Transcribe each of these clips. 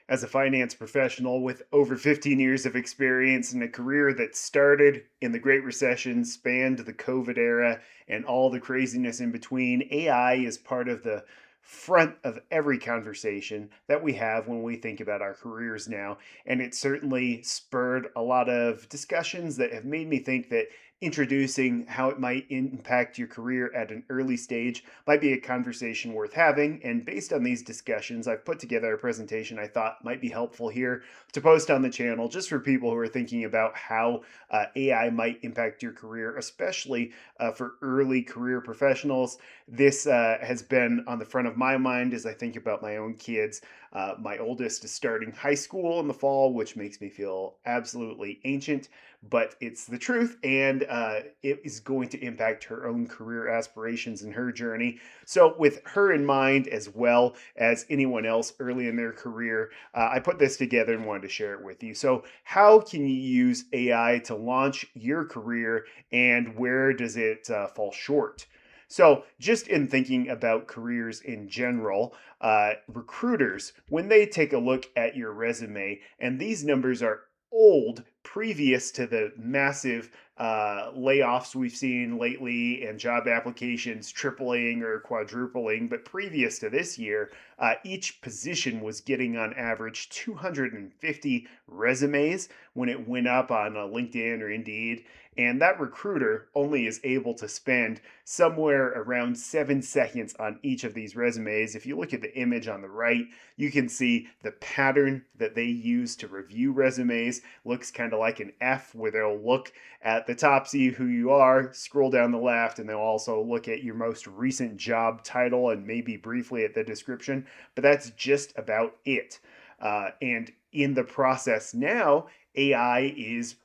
As a finance professional with over 15 years of experience in a career that started in the Great Recession, spanned the COVID era, and all the craziness in between, AI is part of the front of every conversation that we have when we think about our careers now. And it certainly spurred a lot of discussions that have made me think that introducing how it might impact your career at an early stage might be a conversation worth having. And based on these discussions, I've put together a presentation I thought might be helpful here to post on the channel just for people who are thinking about how AI might impact your career, especially for early career professionals. This has been on the front of my mind as I think about my own kids. My oldest is starting high school in the fall, which makes me feel absolutely ancient, but it's the truth, and it is going to impact her own career aspirations and her journey. So, with her in mind, as well as anyone else early in their career, I put this together and wanted to share it with you. So, how can you use AI to launch your career, and where does it fall short? So, just in thinking about careers in general, recruiters, when they take a look at your resume, and these numbers are old, previous to the massive layoffs we've seen lately and job applications tripling or quadrupling. But previous to this year, each position was getting on average 250 resumes when it went up on LinkedIn or Indeed. And that recruiter only is able to spend somewhere around 7 seconds on each of these resumes. If you look at the image on the right, you can see the pattern that they use to review resumes looks kind of like an F, where they'll look at the top, see who you are, scroll down the left, and they'll also look at your most recent job title and maybe briefly at the description. But that's just about it. And in the process now, AI is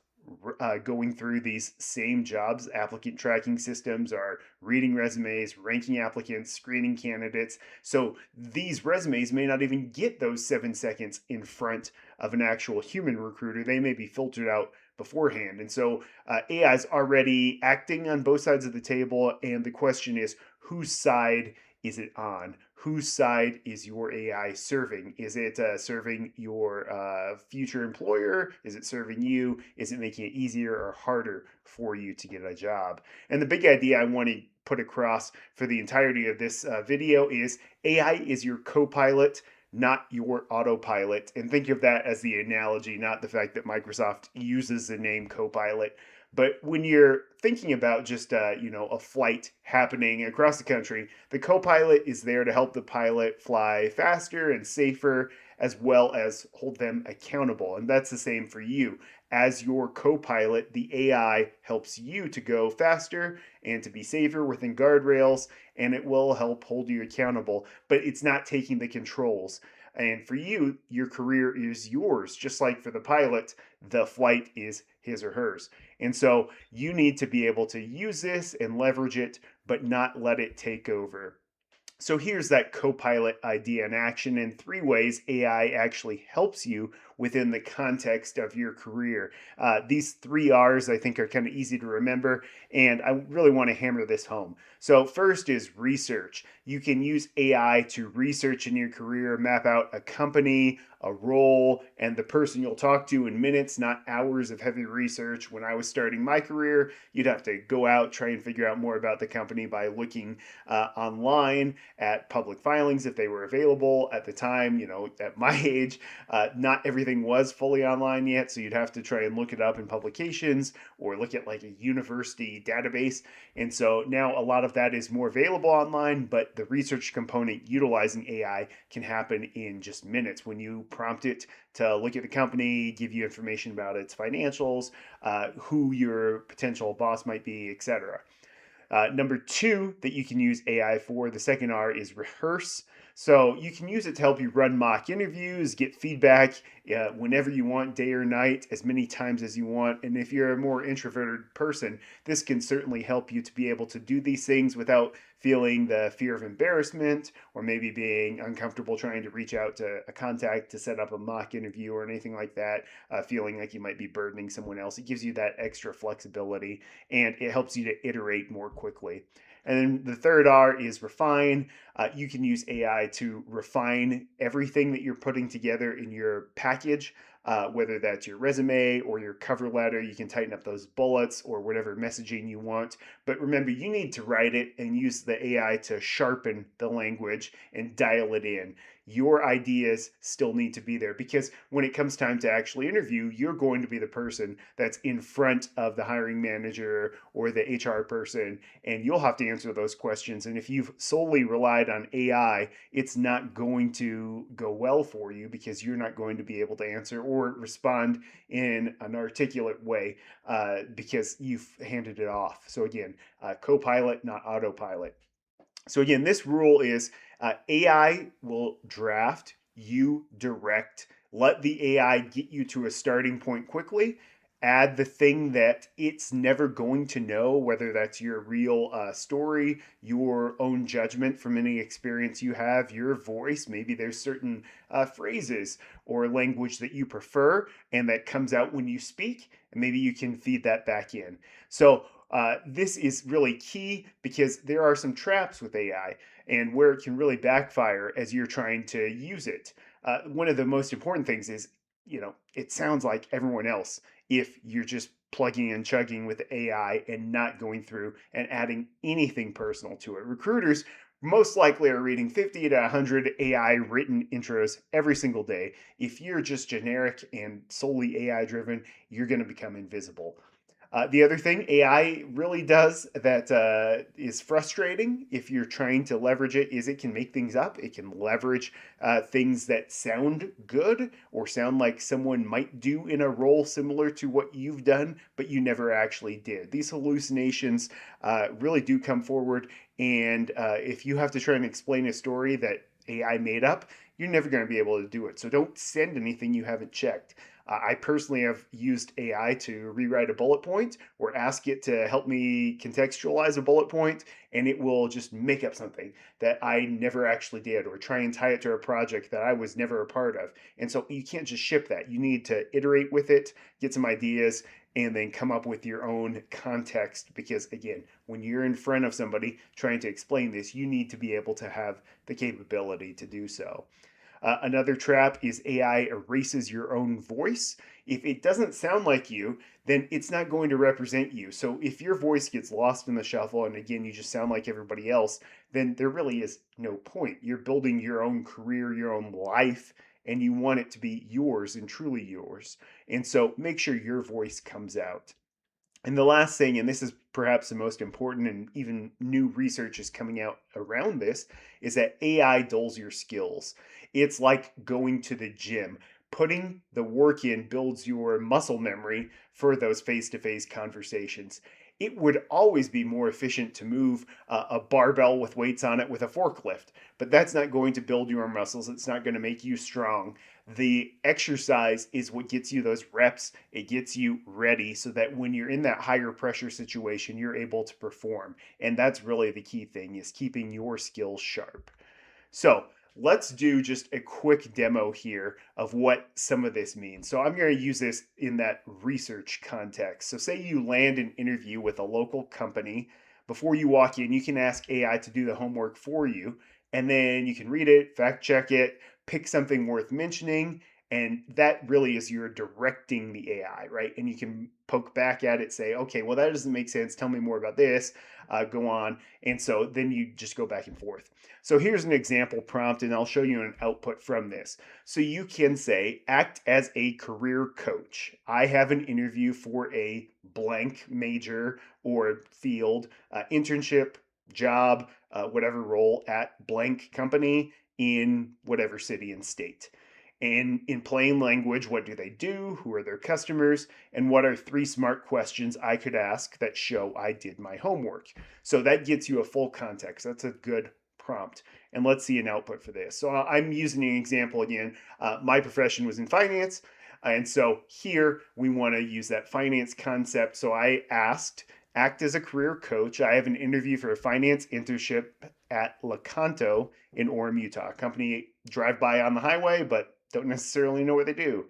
going through these same jobs. Applicant tracking systems are reading resumes, ranking applicants, screening candidates. So these resumes may not even get those 7 seconds in front of an actual human recruiter. They may be filtered out beforehand. And so AI is already acting on both sides of the table. And the question is, whose side is it on? Whose side is your AI serving? Is it serving your future employer? Is it serving you? Is it making it easier or harder for you to get a job? And the big idea I want to put across for the entirety of this video is AI is your co-pilot, not your autopilot. And think of that as the analogy, not the fact that Microsoft uses the name Copilot. But when you're thinking about just a flight happening across the country, the co-pilot is there to help the pilot fly faster and safer, as well as hold them accountable. And that's the same for you. As your co-pilot, the AI helps you to go faster and to be safer within guardrails, and it will help hold you accountable, but it's not taking the controls. And for you, your career is yours. Just like for the pilot, the flight is his or hers. And so you need to be able to use this and leverage it, but not let it take over. So here's that co-pilot idea in action in 3 ways AI actually helps you within the context of your career. These 3 R's I think are kind of easy to remember, and I really want to hammer this home. So first is research. You can use AI to research in your career, map out a company, a role, and the person you'll talk to in minutes, not hours of heavy research. When I was starting my career, you'd have to go out, try and figure out more about the company by looking online at public filings if they were available at the time. At my age, not everything was fully online yet, so you'd have to try and look it up in publications or look at like a university database. And so now a lot of that is more available online, but the research component utilizing AI can happen in just minutes when you prompt it to look at the company, give you information about its financials, who your potential boss might be, etc. Number 2 that you can use AI for, the second R, is Rehearse. So you can use it to help you run mock interviews, get feedback whenever you want, day or night, as many times as you want. And if you're a more introverted person, this can certainly help you to be able to do these things without feeling the fear of embarrassment, or maybe being uncomfortable trying to reach out to a contact to set up a mock interview or anything like that, feeling like you might be burdening someone else. It gives you that extra flexibility and it helps you to iterate more quickly. And then the third R is refine. You can use AI to refine everything that you're putting together in your package, whether that's your resume or your cover letter. You can tighten up those bullets or whatever messaging you want. But remember, you need to write it and use the AI to sharpen the language and dial it in. Your ideas still need to be there because when it comes time to actually interview, you're going to be the person that's in front of the hiring manager or the HR person, and you'll have to answer those questions. And if you've solely relied on AI, it's not going to go well for you because you're not going to be able to answer or respond in an articulate way because you've handed it off. So again, co-pilot, not autopilot. So again, this rule is AI will draft, you direct. Let the AI get you to a starting point quickly. Add the thing that it's never going to know, whether that's your real story, your own judgment from any experience you have, your voice. Maybe there's certain phrases or language that you prefer and that comes out when you speak, and maybe you can feed that back in. So this is really key because there are some traps with AI and where it can really backfire as you're trying to use it. One of the most important things is, it sounds like everyone else if you're just plugging and chugging with AI and not going through and adding anything personal to it. Recruiters most likely are reading 50 to 100 AI written intros every single day. If you're just generic and solely AI driven, you're going to become invisible. The other thing AI really does that is frustrating if you're trying to leverage it is it can make things up. It can leverage things that sound good or sound like someone might do in a role similar to what you've done, but you never actually did. These hallucinations really do come forward. And if you have to try and explain a story that AI made up, you're never going to be able to do it. So don't send anything you haven't checked. I personally have used AI to rewrite a bullet point or ask it to help me contextualize a bullet point, and it will just make up something that I never actually did or try and tie it to a project that I was never a part of. And so you can't just ship that. You need to iterate with it, get some ideas, and then come up with your own context. Because again, when you're in front of somebody trying to explain this, you need to be able to have the capability to do so. Another trap is AI erases your own voice. If it doesn't sound like you, then it's not going to represent you. So if your voice gets lost in the shuffle and again, you just sound like everybody else, then there really is no point. You're building your own career, your own life, and you want it to be yours and truly yours. And so make sure your voice comes out. And the last thing, and this is perhaps the most important, and even new research is coming out around this, is that AI dulls your skills. It's like going to the gym. Putting the work in builds your muscle memory for those face to face conversations. It would always be more efficient to move a barbell with weights on it with a forklift, but that's not going to build your muscles. It's not going to make you strong. The exercise is what gets you those reps. It gets you ready so that when you're in that higher pressure situation, you're able to perform. And that's really the key thing, is keeping your skills sharp. So let's do just a quick demo here of what some of this means. So I'm going to use this in that research context. So say you land an interview with a local company. Before you walk in, you can ask AI to do the homework for you, and then you can read it, fact check it, pick something worth mentioning, and that really is you're directing the AI, right? And you can poke back at it, say, okay, well, that doesn't make sense. Tell me more about this. Go on. And so then you just go back and forth. So here's an example prompt, and I'll show you an output from this. So you can say, act as a career coach. I have an interview for a blank major or field, internship, job, whatever role at blank company in whatever city and state. And in plain language, what do they do? Who are their customers? And what are 3 smart questions I could ask that show I did my homework? So that gets you a full context. That's a good prompt. And let's see an output for this. So I'm using an example again. My profession was in finance. And so here we want to use that finance concept. So I asked Act as a career coach. I have an interview for a finance internship at Lakanto in Orem, Utah. A company drive by on the highway, but don't necessarily know what they do.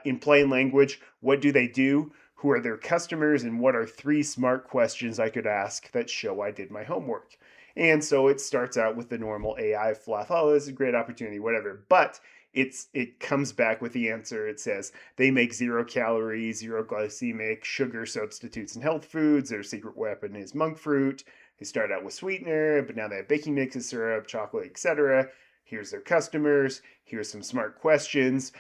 In plain language, what do they do? Who are their customers? And what are three smart questions I could ask that show I did my homework? And so it starts out with the normal AI fluff. Oh, this is a great opportunity, whatever. But it comes back with the answer. It says they make 0 calories, zero glycemic, sugar substitutes in health foods. Their secret weapon is monk fruit. They start out with sweetener, but now they have baking mixes, syrup, chocolate, etc. Here's their customers. Here's some smart questions.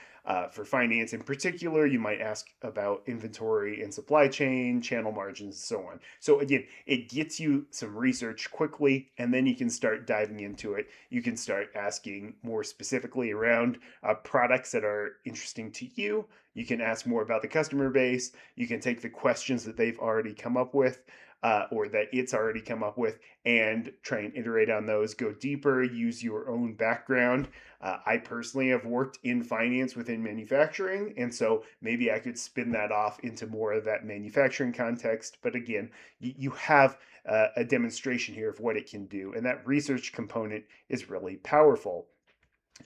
For finance in particular, you might ask about inventory and supply chain, channel margins, and so on. So again, it gets you some research quickly, and then you can start diving into it. You can start asking more specifically around products that are interesting to you. You can ask more about the customer base. You can take the questions that they've already come up with. Or that it's already come up with, and try and iterate on those, go deeper, use your own background. I personally have worked in finance within manufacturing, and so maybe I could spin that off into more of that manufacturing context. But again, you have a demonstration here of what it can do, and that research component is really powerful.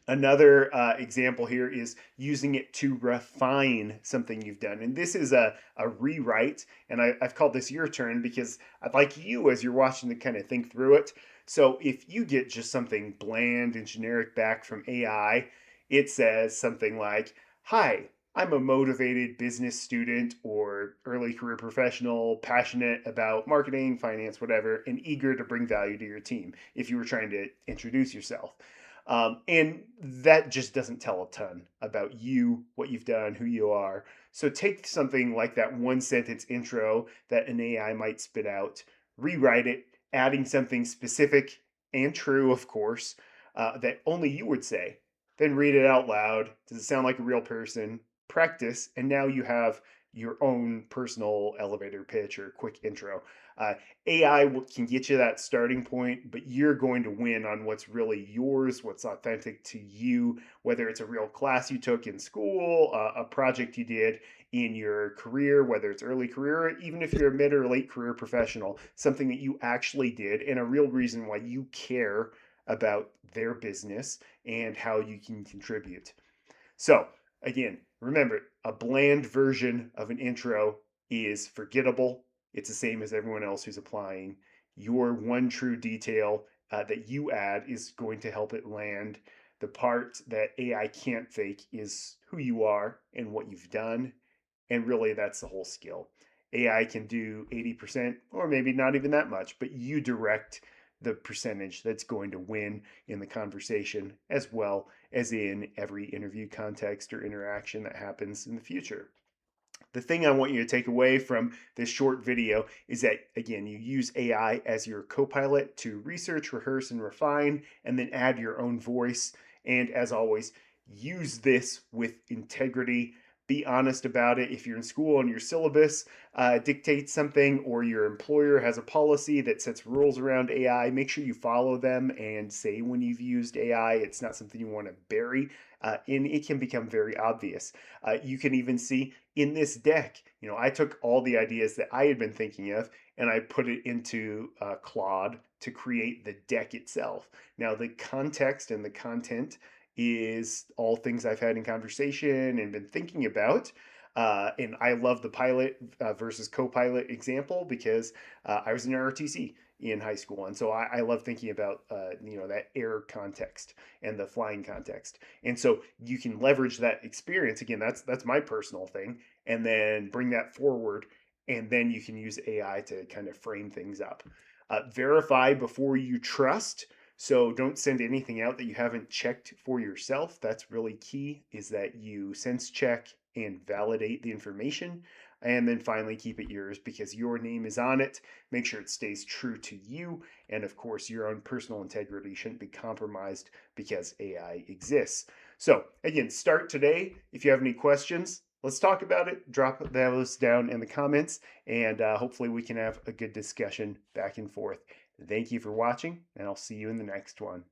Another example here is using it to refine something you've done. And this is a rewrite. And I've called this your turn because I'd like you, as you're watching, to kind of think through it. So if you get just something bland and generic back from AI, it says something like, "Hi, I'm a motivated business student or early career professional, passionate about marketing, finance, whatever, and eager to bring value to your team," if you were trying to introduce yourself. And that just doesn't tell a ton about you, what you've done, who you are. So take something like that one sentence intro that an AI might spit out, rewrite it, adding something specific and true, of course, that only you would say. Then read it out loud. Does it sound like a real person? Practice, and now you have your own personal elevator pitch or quick intro. AI can get you that starting point, but you're going to win on what's really yours, what's authentic to you, whether it's a real class you took in school, a project you did in your career, whether it's early career, or even if you're a mid or late career professional, something that you actually did and a real reason why you care about their business and how you can contribute. So, again, remember, a bland version of an intro is forgettable. It's the same as everyone else who's applying. Your one true detail that you add is going to help it land. The part that AI can't fake is who you are and what you've done. And really, that's the whole skill. AI can do 80%, or maybe not even that much, but you direct the percentage that's going to win in the conversation, as well as in every interview context or interaction that happens in the future. The thing I want you to take away from this short video is that, again, you use AI as your co-pilot to research, rehearse, and refine, and then add your own voice. And as always, use this with integrity. Be honest about it. If you're in school and your syllabus dictates something, or your employer has a policy that sets rules around AI, make sure you follow them and say when you've used AI. It's not something you want to bury, and it can become very obvious. You can even see in this deck, I took all the ideas that I had been thinking of and I put it into Claude to create the deck itself. Now, the context and the content is all things I've had in conversation and been thinking about. And I love the pilot versus co-pilot example because I was in ROTC in high school, and so I love thinking about that air context and the flying context, and so you can leverage that experience. Again, that's my personal thing, and then bring that forward, and then you can use AI to kind of frame things up. Verify before you trust. So don't send anything out that you haven't checked for yourself. That's really key, is that you sense check and validate the information. And then finally, keep it yours because your name is on it. Make sure it stays true to you. And of course, your own personal integrity shouldn't be compromised because AI exists. So again, start today. If you have any questions, let's talk about it. Drop those down in the comments, and hopefully we can have a good discussion back and forth. Thank you for watching, and I'll see you in the next one.